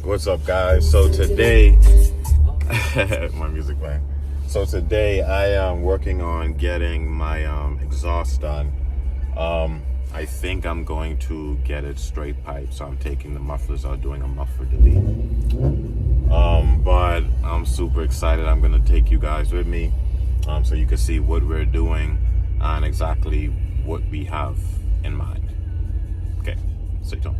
What's up, guys? So today, my music playing. So today I am working on getting my exhaust done. I think I'm going to get it straight pipe, so I'm taking the mufflers out, doing a muffler delete. But I'm super excited. I'm gonna take you guys with me, so you can see what we're doing and exactly what we have in mind. Okay, stay tuned.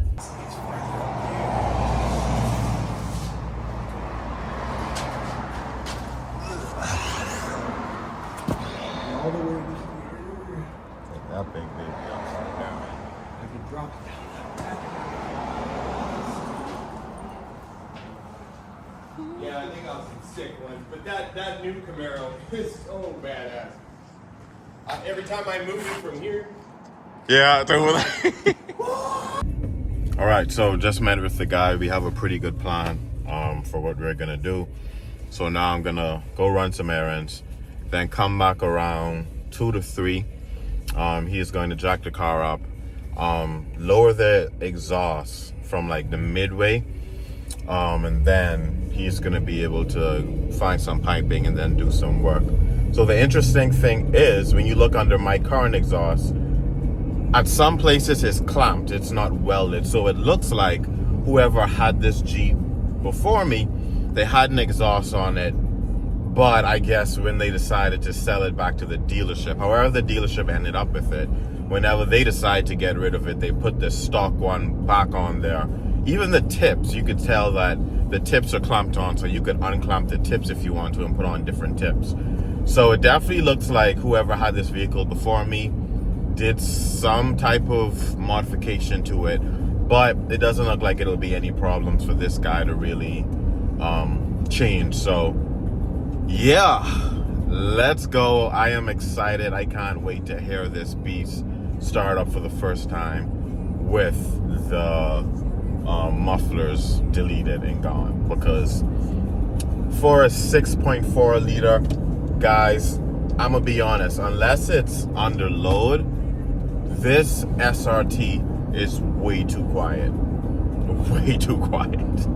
All the way to here. Take that big baby upside down. I can drop it down. Yeah, I think I was in sick one, but that new Camaro is so badass. Every time I move it from here. Yeah, all right, so just met with the guy. We have a pretty good plan for what we're gonna do. So now I'm gonna go run some errands, then come back around 2 to 3. He is going to jack the car up, lower the exhaust from like the midway, and then he's gonna be able to find some piping and then do some work. So the interesting thing is, when you look under my current exhaust, at some places it's clamped, it's not welded. So it looks like whoever had this Jeep before me, they had an exhaust on it, but I guess when they decided to sell it back to the dealership, however the dealership ended up with it, whenever they decide to get rid of it, they put the stock one back on there. Even the tips, you could tell that the tips are clamped on, so you could unclamp the tips if you want to and put on different tips. So it definitely looks like whoever had this vehicle before me did some type of modification to it, but it doesn't look like it'll be any problems for this guy to really change. So yeah, let's go. I am excited. I can't wait to hear this beast start up for the first time with the mufflers deleted and gone, because for a 6.4 liter, guys, I'm gonna be honest, unless it's under load, this SRT is way too quiet. Way too quiet.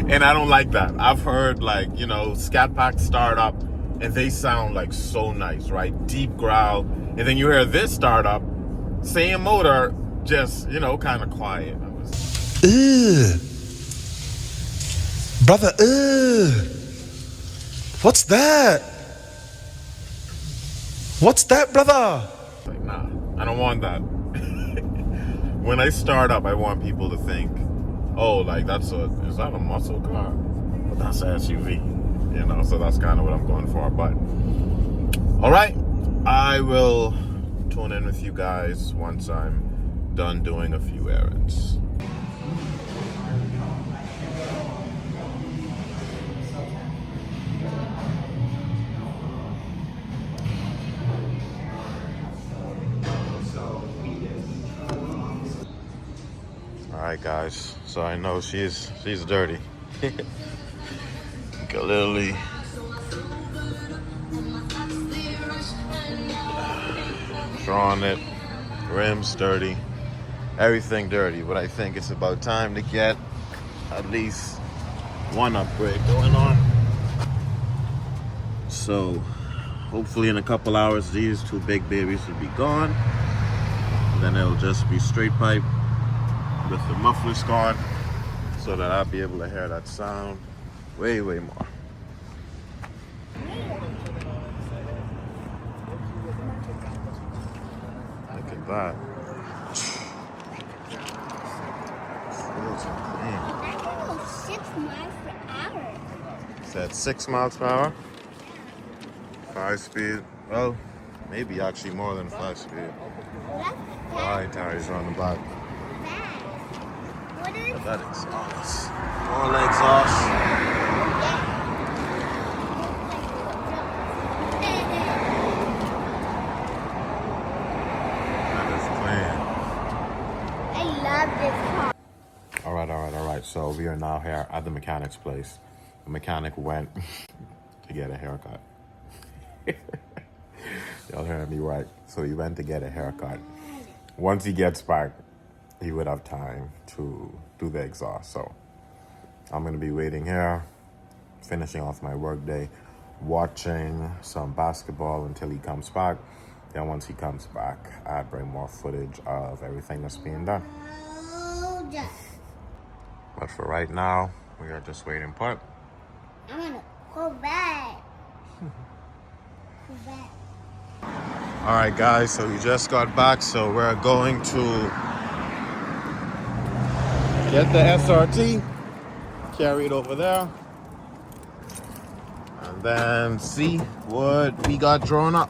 And I don't like that. I've heard, like, you know, Scat Pack start up and they sound like so nice, right? Deep growl. And then you hear this start up, same motor, just, you know, kind of quiet. Ugh. Brother, ugh. What's that? What's that, brother? Like, nah, I don't want that. When I start up, I want people to think, oh, like, is that a muscle car? But that's an SUV, you know, so that's kind of what I'm going for. But, all right, I will tune in with you guys once I'm done doing a few errands. All right, guys, so I know she's dirty. Literally drawing it, rims dirty, everything dirty, but I think it's about time to get at least one upgrade going on. So hopefully in a couple hours these two big babies will be gone, then it'll just be straight pipe with the mufflers gone, so that I'll be able to hear that sound way more. Look at that. I can go 6 miles per hour. Is that 6 miles per hour? 5 speed? Well, maybe actually more than 5 speed. That's Alright, tires are on the back. fast. What is But that exhaust. All the exhaust. That is clean. I love this car. All right. So we are now here at the mechanic's place. The mechanic went to get a haircut. Y'all heard me right. So he went to get a haircut. Once he gets back, he would have time to do the exhaust. So I'm gonna be waiting here, finishing off my work day, watching some basketball until he comes back. Then once he comes back, I'll bring more footage of everything that's being done. But for right now, we are just waiting put. I'm gonna go back. Go back. All right, guys, so we just got back, so we're going to get the SRT, carry it over there, and then see what we got drawn up.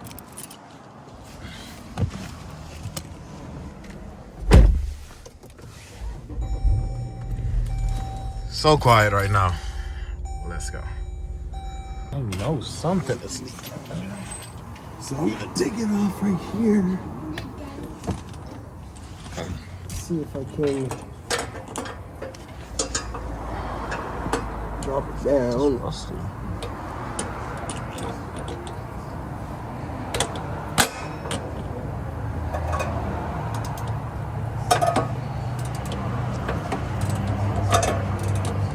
So quiet right now. Let's go. I know something is leaking. So I'm gonna take it off right here. See if I can drop it down. Rusty.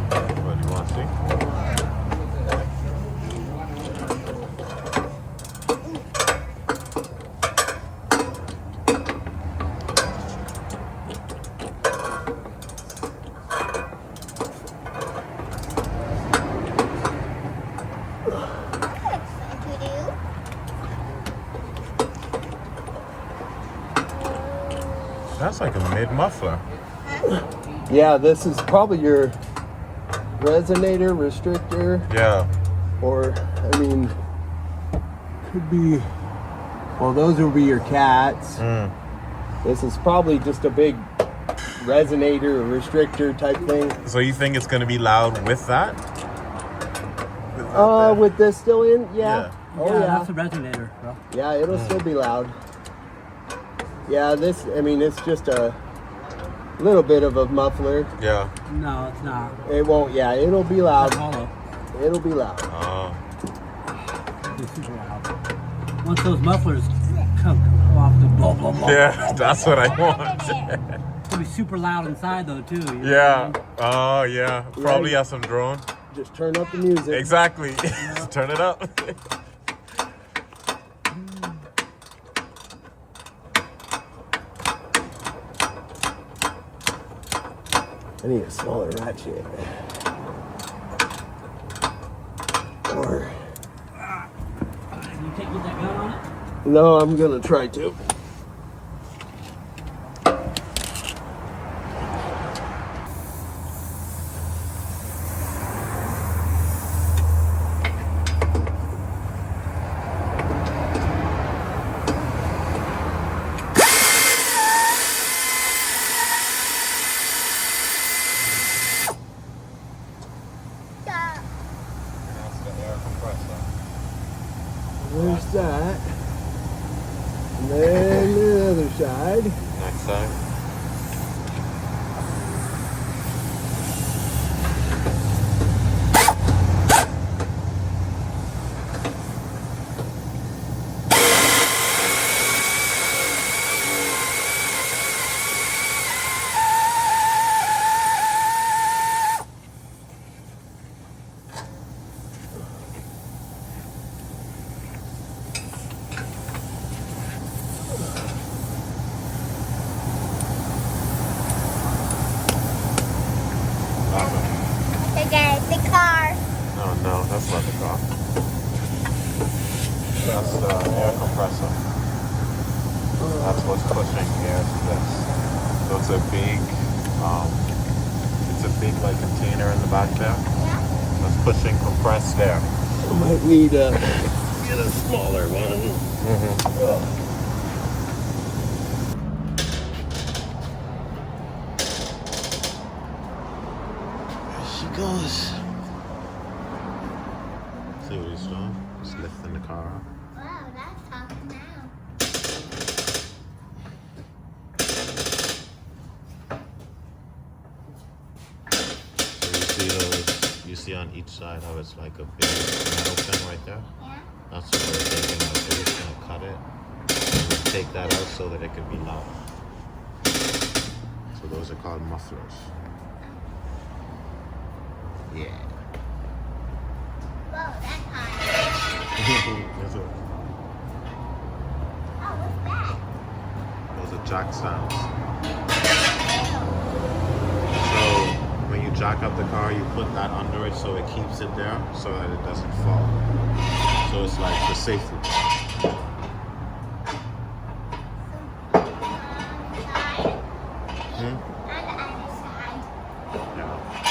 What do you want to see? That's like a mid muffler. Yeah, this is probably your resonator, restrictor, Yeah. or I mean, could be. Well, those will be your cats. This is probably just a big resonator or restrictor type thing. So you think it's gonna be loud with that? With this still in, yeah. Yeah. Oh yeah. That's a resonator, bro. Yeah, it'll still be loud. Yeah, this, I mean, it's just a little bit of a muffler. Yeah. No, it's not. It won't, yeah, it'll be It's loud. hollow. It'll be loud. Oh. It'll be super loud. Once those mufflers come off the blah blah blah. Yeah, that's what I want. It'll be super loud inside though too. You know Yeah. what Oh, yeah. Probably have some drone. Just turn up the music. Exactly. Just turn it up. I need a smaller ratchet. Or, I mean? You can't get that gun on it? no, I'm gonna try to. There's that. And then the other side. Next side. Hey guys, the car. Oh no, that's not the car. That's the air compressor. That's what's pushing air to this. So it's a big like container in the back there. That's pushing compressed air. I might need a get a smaller one. There she goes. See what he's doing? Just lifting the car up. Wow, that's talking now. So you see on each side how it's like a big metal thing right there? Yeah. That's what we're taking out. So we're just gonna cut it and take that out so that it can be loud. So those are called mufflers. Yeah. Whoa, that's high. That's it. Oh, what's that? Those are jack stands. So when you jack up the car, you put that under it so it keeps it there so that it doesn't fall. So it's like for safety. On the other side. Yeah.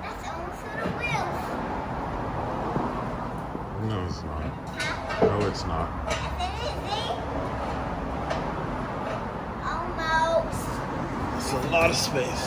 That's also the wheels. No, it's not. No, it's not. Yes, it is, see? Almost. It's a lot of space.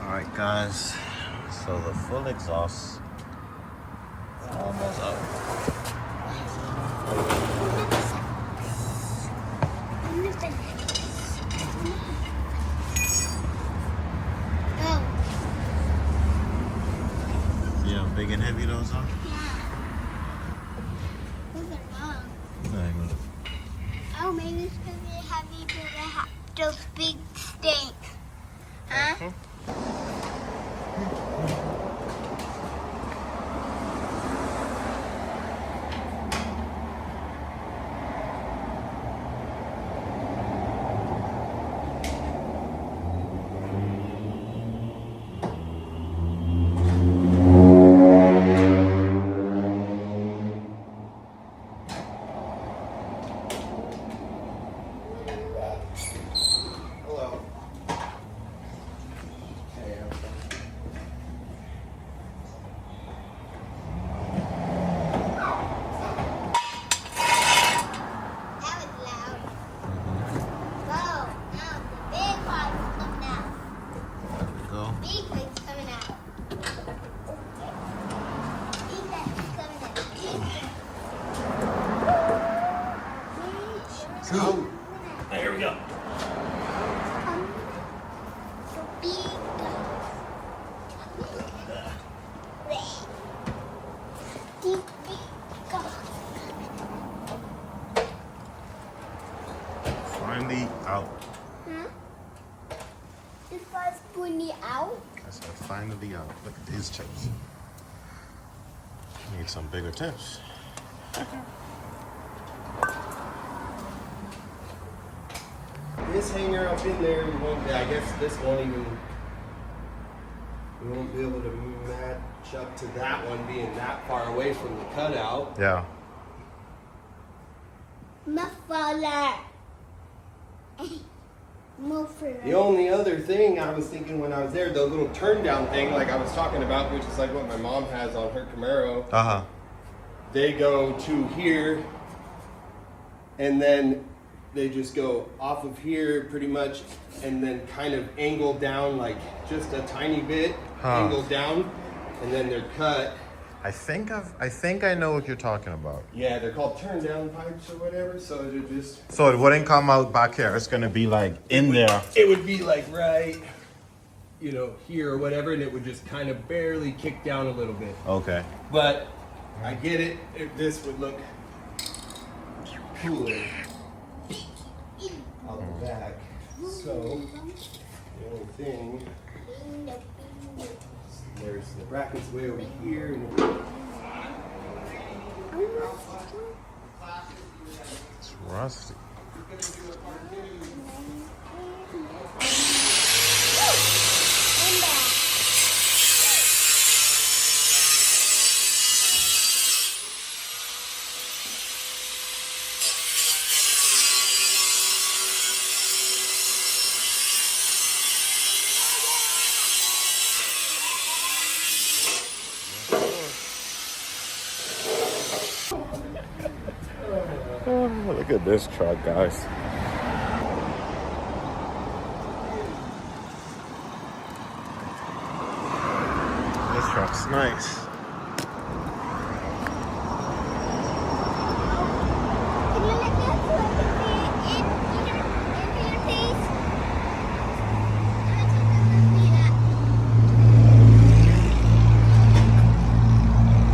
Alright guys, so the full exhaust is almost up. Oh, See how big and heavy those are? those are long. Very good. Oh, maybe it's because they heavy to those big stakes. Huh? Hello. Hey, That was loud. Whoa, now the big one's coming out. Go. Big one's coming out. Big one's coming out. Big one's Here we go. big Finally out. Huh? This guy's pointing out. I said finally out. Look at these chips. Need some bigger tips. This hanger up in there, you won't. I guess this won't even. We won't be able to match up to that one being that far away from the cutout. Yeah. Muffler. Muffler. The only other thing I was thinking when I was there, the little turn down thing, like I was talking about, which is like what my mom has on her Camaro. Uh-huh. They go to here, and then they just go off of here pretty much, and then kind of angle down like just a tiny bit, angle down, and then they're cut. I think I know what you're talking about. Yeah, they're called turn down pipes or whatever. So they're just. So it wouldn't come out back here. It's gonna be like in there. It would be like right, here or whatever, and it would just kind of barely kick down a little bit. Okay. But I get it. This would look cooler out the back. So the only thing, there's the brackets way over here, and It's rusty. Look at at this truck, guys. This truck's nice. Can you let that foot in your face?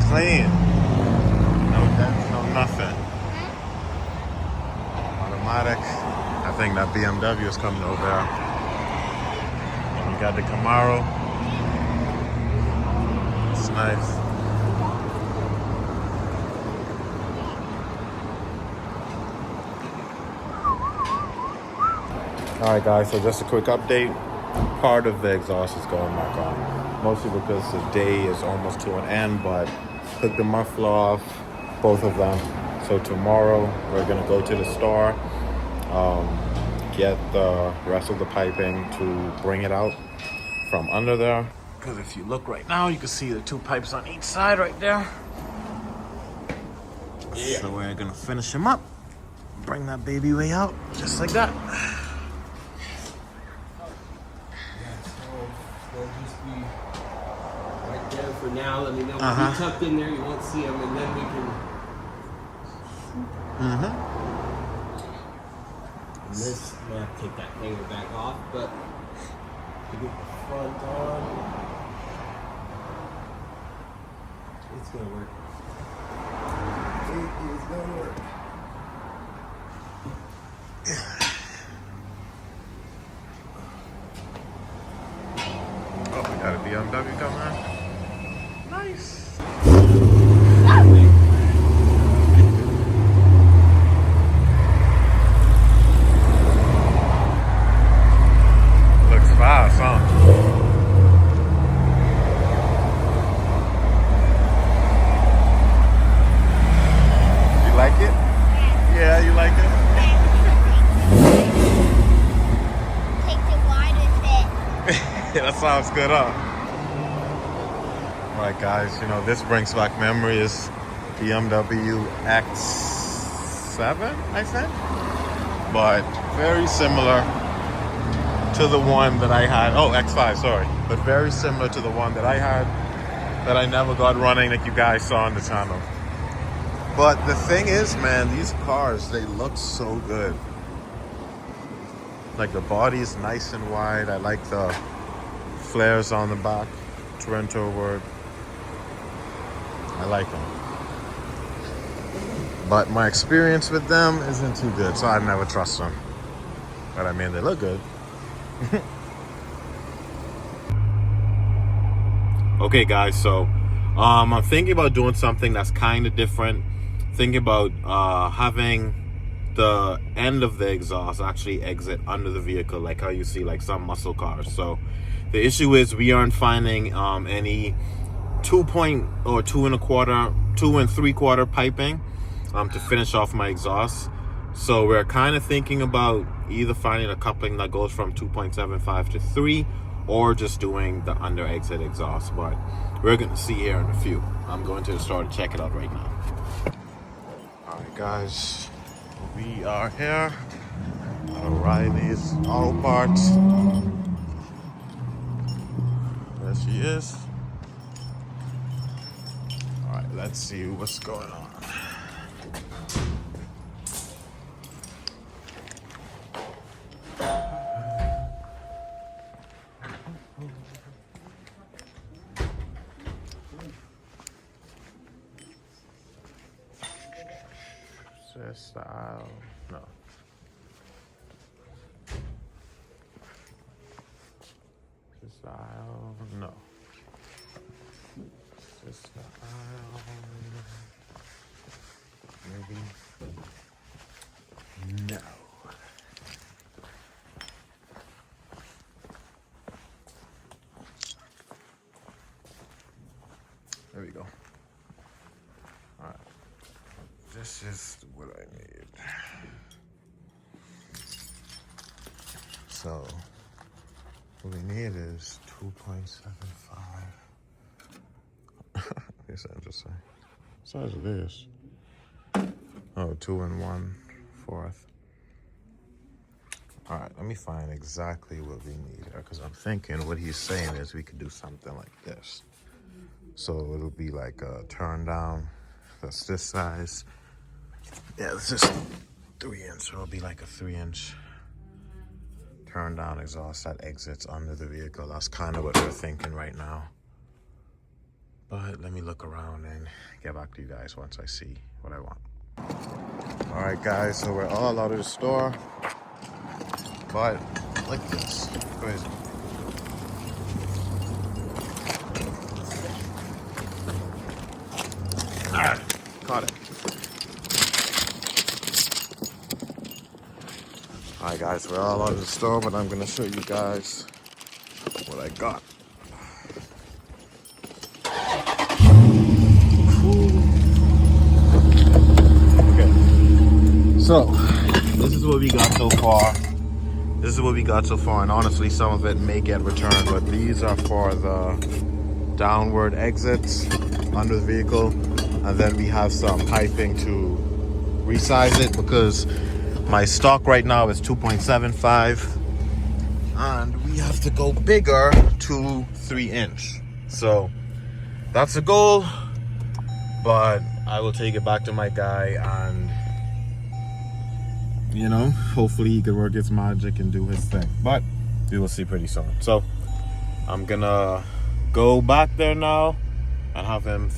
Clean. No dents, no nothing. Automatic. I think that BMW is coming over there. And you got the Camaro. It's nice. Alright guys, so just a quick update. Part of the exhaust is going back on. Mostly because the day is almost to an end, but took the muffler off, both of them. So tomorrow we're gonna go to the store, get the rest of the piping to bring it out from under there. Because if you look right now, you can see the two pipes on each side right there. Yeah. So we're gonna finish them up, bring that baby way out, just like that. They'll just be right there for now. Let me know. Uh-huh. Be tucked in there, you won't see them, and then we can. Mm-hmm. And this, I'm gonna have to take that hanger back off, but to get the front on, it's gonna work. It is gonna work. Oh, we got a BMW coming. Nice. Looks fast, huh? You like it? Yeah, you like it? Take the wider fit. Yeah, that sounds good, huh? Alright guys, you know, this brings back memories. BMW X7, I think? But very similar to the one that I had. Oh, X5, sorry. But very similar to the one that I had that I never got running that you guys saw on the channel. But the thing is, man, these cars, they look so good. Like the body is nice and wide. I like the flares on the back. Trento word. I like them. But my experience with them isn't too good, so I never trust them. But I mean, they look good. Okay guys, so I'm thinking about doing something that's kind of different. Thinking about having the end of the exhaust actually exit under the vehicle, like how you see like some muscle cars. So the issue is we aren't finding any 2 3/4 piping to finish off my exhaust. So we're kind of thinking about either finding a coupling that goes from 2.75 to 3, or just doing the under exit exhaust. But we're gonna see here in a few. I'm going to the store to check it out right now. All right guys, we are here. O'Reilly's Auto Parts. There she is. All right, let's see what's going on. Style, no. Style, no. Style, maybe. No. There we go. All right. This is what I need. So, what we need is 2.75. This is interesting. What size is this? Oh, 2 and 1 for All right, let me find exactly what we need here, because I'm thinking what he's saying is we could do something like this. So it'll be like a turn down. That's this size. Yeah, it's just 3 inch. So it'll be like a 3-inch turn down exhaust that exits under the vehicle. That's kind of what we're thinking right now. But let me look around and get back to you guys once I see what I want. All right, guys, so we're all out of the store. But look at this. Crazy. Ah, caught it. Alright guys, we're all out of the store, but I'm gonna show you guys what I got. Okay. So, this is what we got so far. And honestly, some of it may get returned, but these are for the downward exits under the vehicle. And then we have some piping to resize it because my stock right now is 2.75 and we have to go bigger to 3-inch. So that's the goal, but I will take it back to my guy and, you know, hopefully he can work his magic and do his thing. But we will see pretty soon. So I'm gonna go back there now and have him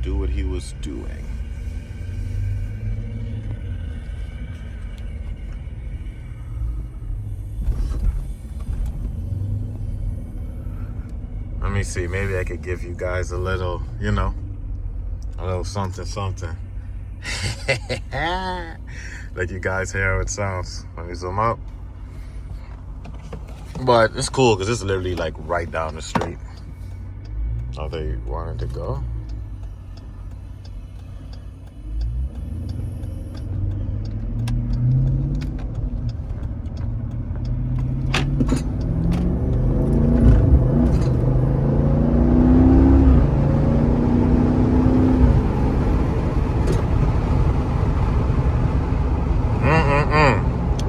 do what he was doing. Let me see, maybe I could give you guys a little, you know, a little something. Let you guys hear how it sounds. Let me zoom up. But it's cool because it's literally like right down the street. Oh, they wanted to go?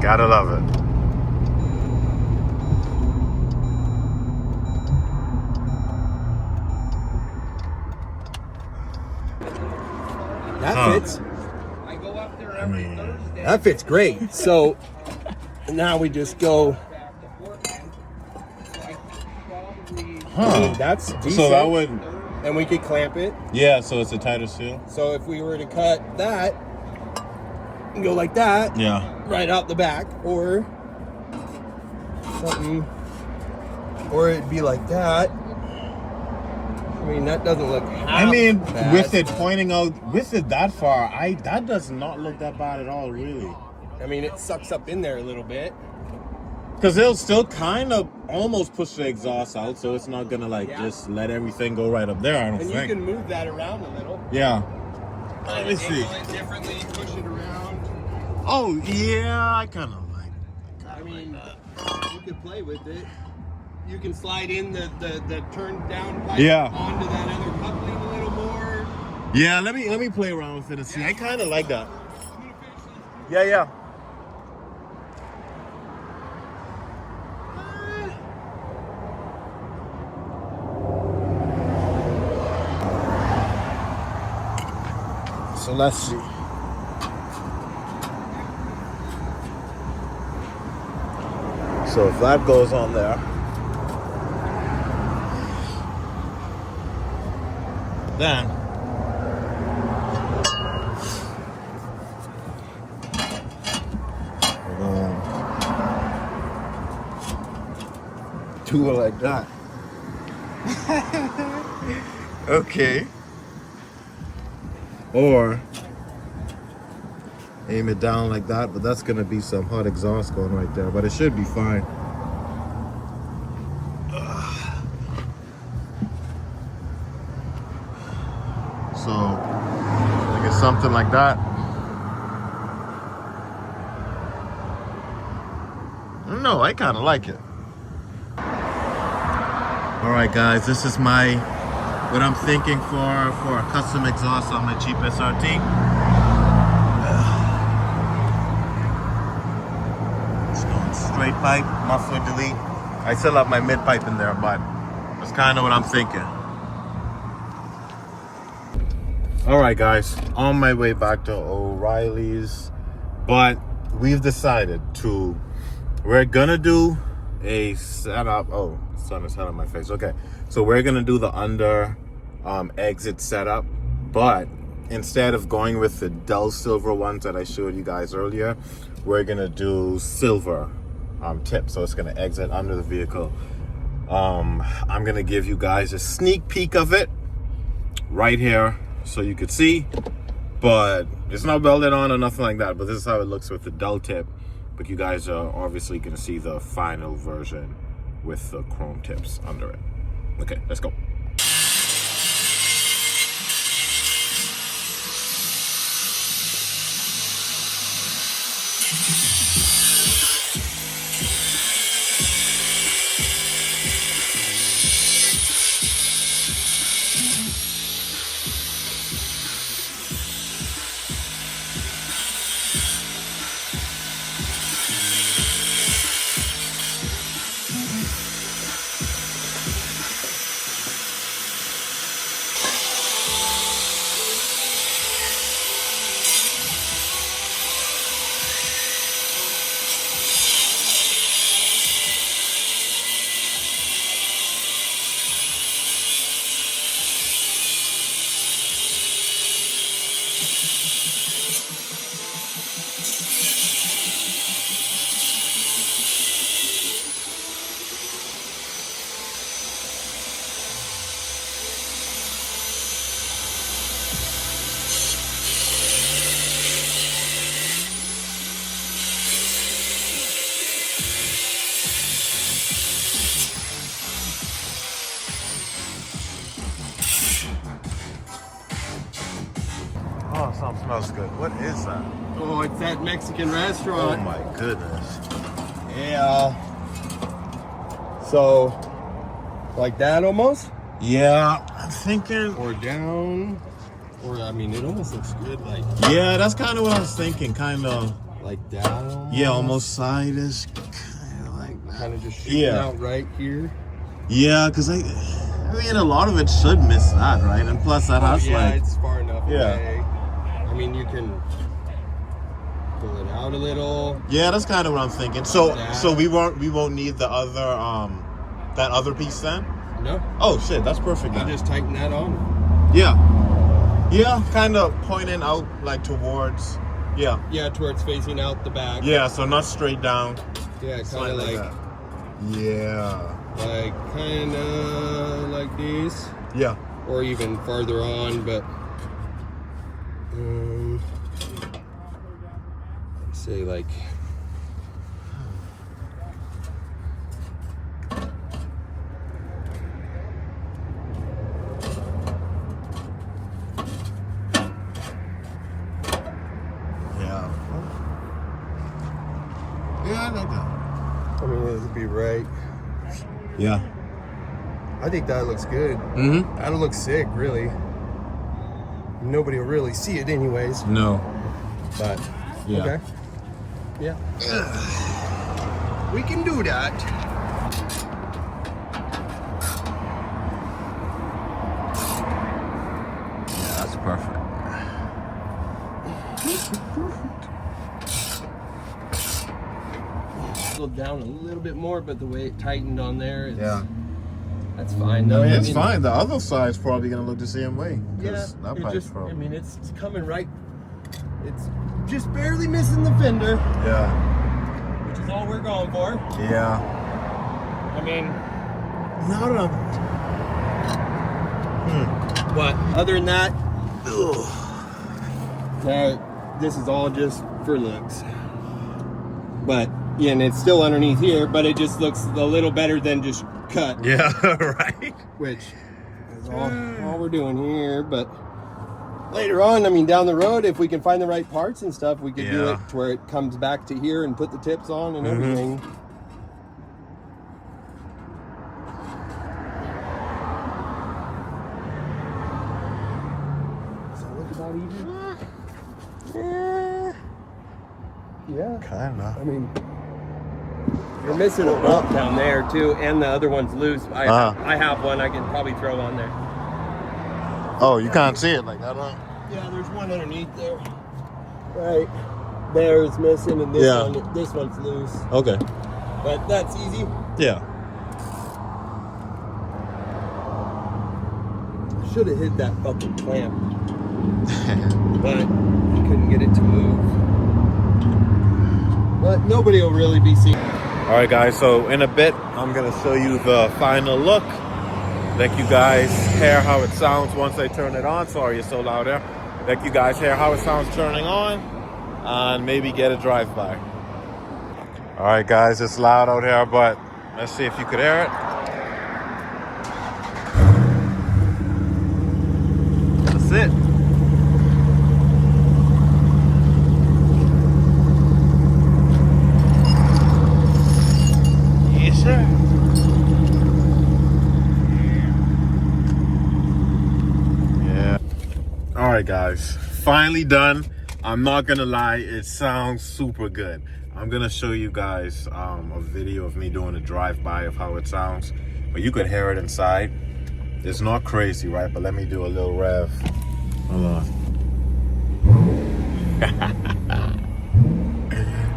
Gotta love it. That fits. I go up there every Thursday. That fits great. So now we just go. That's decent. So that would, and we could clamp it. yeah, so it's a tighter seal. So if we were to cut that and go like that, Yeah. right out the back, or something, or it'd be like that. I mean, that doesn't look half I mean, bad. with it pointing out, with it that far, that does not look that bad at all, really. I mean, it sucks up in there a little bit. Because it'll still kind of almost push the exhaust out, so it's not gonna like just let everything go right up there, I don't And think. you can move that around a little. Yeah. Let me see. Angle it differently, push it around. Oh, yeah, I kind of like it. I mean, you could play with it. You can slide in the turn down pipe onto that other coupling a little more. Yeah, let me play around with it and see. I kind of like that. Yeah. So let's see. So if that goes on there, then we're gonna do it like that. Okay. Or aim it down like that, but that's gonna be some hot exhaust going right there, but it should be fine. So I guess something like that. I don't know, I kind of like it. All right, guys, this is what I'm thinking for a custom exhaust on my Jeep SRT. It's going straight pipe, muffler delete. I still have my mid pipe in there, but that's kind of what I'm thinking. All right, guys, on my way back to O'Reilly's, but we've decided we're gonna do a setup. Oh, sun is hot on my face. Okay, so we're gonna do the under exit setup, but instead of going with the dull silver ones that I showed you guys earlier, we're gonna do silver tip. So it's gonna exit under the vehicle. I'm gonna give you guys a sneak peek of it right here so you could see, but it's not welded on or nothing like that, but this is how it looks with the dull tip. But you guys are obviously gonna see the final version with the chrome tips under it. Okay, let's go. Oh, something smells good. What is that? Oh, it's that Mexican Oh restaurant. my goodness. Yeah. So, like that almost? Yeah, I'm thinking. Or down? Or, I mean, it almost looks good, like Yeah, that's kind of what I was thinking. Kind of. down. Yeah, almost side-ish. Kind of like that. Kind of just shooting Yeah. out right here. Yeah, because I mean, a lot of it should miss that, right? And plus, that has Yeah, like. it's far enough Yeah. away. I mean, you can pull it out a little. Yeah, that's kind of what I'm thinking. So, That. so we won't need the other that other piece then. No, Oh shit, that's perfect. you Then. just tighten that on. Yeah, yeah, kind of pointing out like towards. Yeah, Yeah, to where it's facing out the back. yeah. So not straight down. Yeah, kind Slide of like that. Yeah, kind of like this, yeah. or even farther on. But say like. Yeah. Yeah, I like that. I mean, it would be right. Yeah. I think that looks good. Mm-hmm. That'll look sick, really. Nobody will really see it anyways, No. but Yeah. okay. Yeah. We can do that. Yeah, that's perfect. Go down a little bit more, but the way it tightened on there, Yeah. that's fine. No, though. it's fine. The other side's probably gonna look the same way. Yeah, 'Cause that it pipe's just, probably. I mean, it's coming right. It's just barely missing the fender, Yeah. which is all we're going for. Yeah. I mean, No, no. but other than that, this is all just for looks. But yeah, and it's still underneath here, but it just looks a little better than just cut, Yeah. Right. which is all we're doing here. But later on, I mean, down the road, if we can find the right parts and stuff, we could do Yeah. it to where it comes back to here and put the tips on and everything. Does that look about even? Yeah. Kinda. I mean, You're missing a bump down there too, and the other one's loose. I have one I can probably throw on there. Oh, you can't see it like that, huh? Yeah, there's one underneath there. Right there is missing, and this one's loose. Okay. But that's easy. Yeah. Should have hit that fucking clamp, but I couldn't get it to move. But nobody will really be seeing. All right, guys. So in a bit, I'm gonna show you the final look. Let you guys hear how it sounds once I turn it on. Sorry, it's so loud there. Let you guys hear how it sounds turning on, and maybe get a drive-by. All right, guys. It's loud out here, but let's see if you could hear it. That's it. Yes, sir. Yeah. All right, guys. Finally done. I'm not gonna lie, it sounds super good. I'm gonna show you guys a video of me doing a drive-by of how it sounds, but you could hear it inside. It's not crazy, right? But let me do a little rev. Hold on.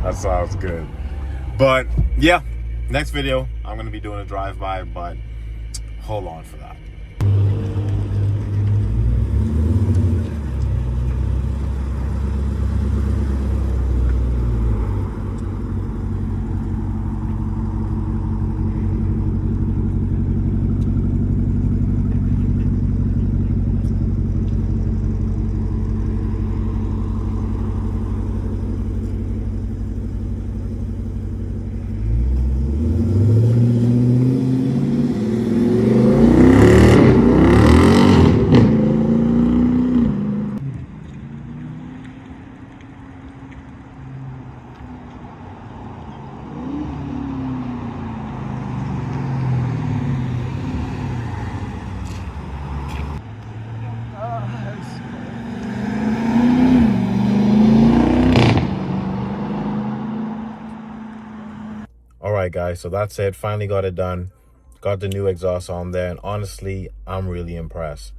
That sounds good. But yeah, next video, I'm gonna be doing a drive-by, but hold on for that. All right, guys, so that's it. Finally got it done. Got the new exhaust on there, and honestly, I'm really impressed.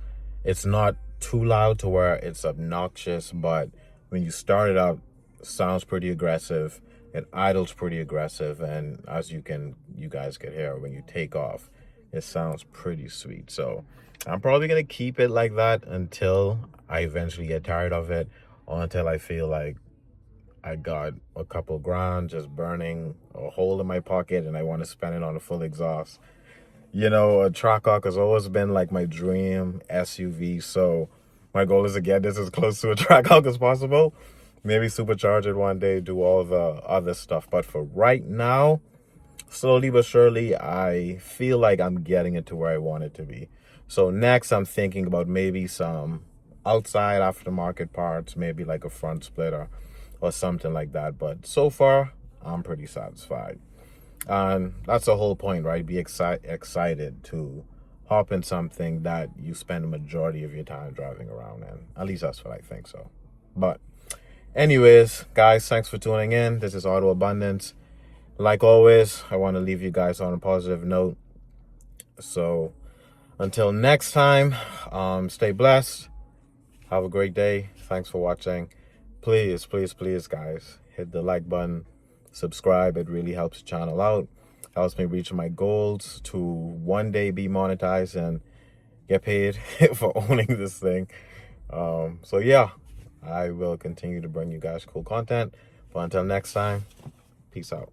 It's not too loud to where it's obnoxious, but when you start it up, it sounds pretty aggressive. It idles pretty aggressive, and as you guys can hear, when you take off, it sounds pretty sweet. So I'm probably gonna keep it like that until I eventually get tired of it, or until I feel like I got a couple grand just burning a hole in my pocket and I want to spend it on a full exhaust. You know, a Trackhawk has always been like my dream SUV, so my goal is to get this as close to a Trackhawk as possible. Maybe supercharge it one day, do all the other stuff. But for right now, slowly but surely, I feel like I'm getting it to where I want it to be. So next, I'm thinking about maybe some outside aftermarket parts, maybe like a front splitter or something like that. But so far, I'm pretty satisfied. And that's the whole point, right? Be excited to hop in something that you spend the majority of your time driving around in. At least that's what I think so. But anyways, guys, thanks for tuning in. This is Auto Abundance. Like always, I want to leave you guys on a positive note. So until next time, stay blessed. Have a great day. Thanks for watching. Please, please, please, guys, hit the like button, subscribe. It really helps the channel out. Helps me reach my goals to one day be monetized and get paid for owning this thing. So yeah, I will continue to bring you guys cool content. But until next time, peace out.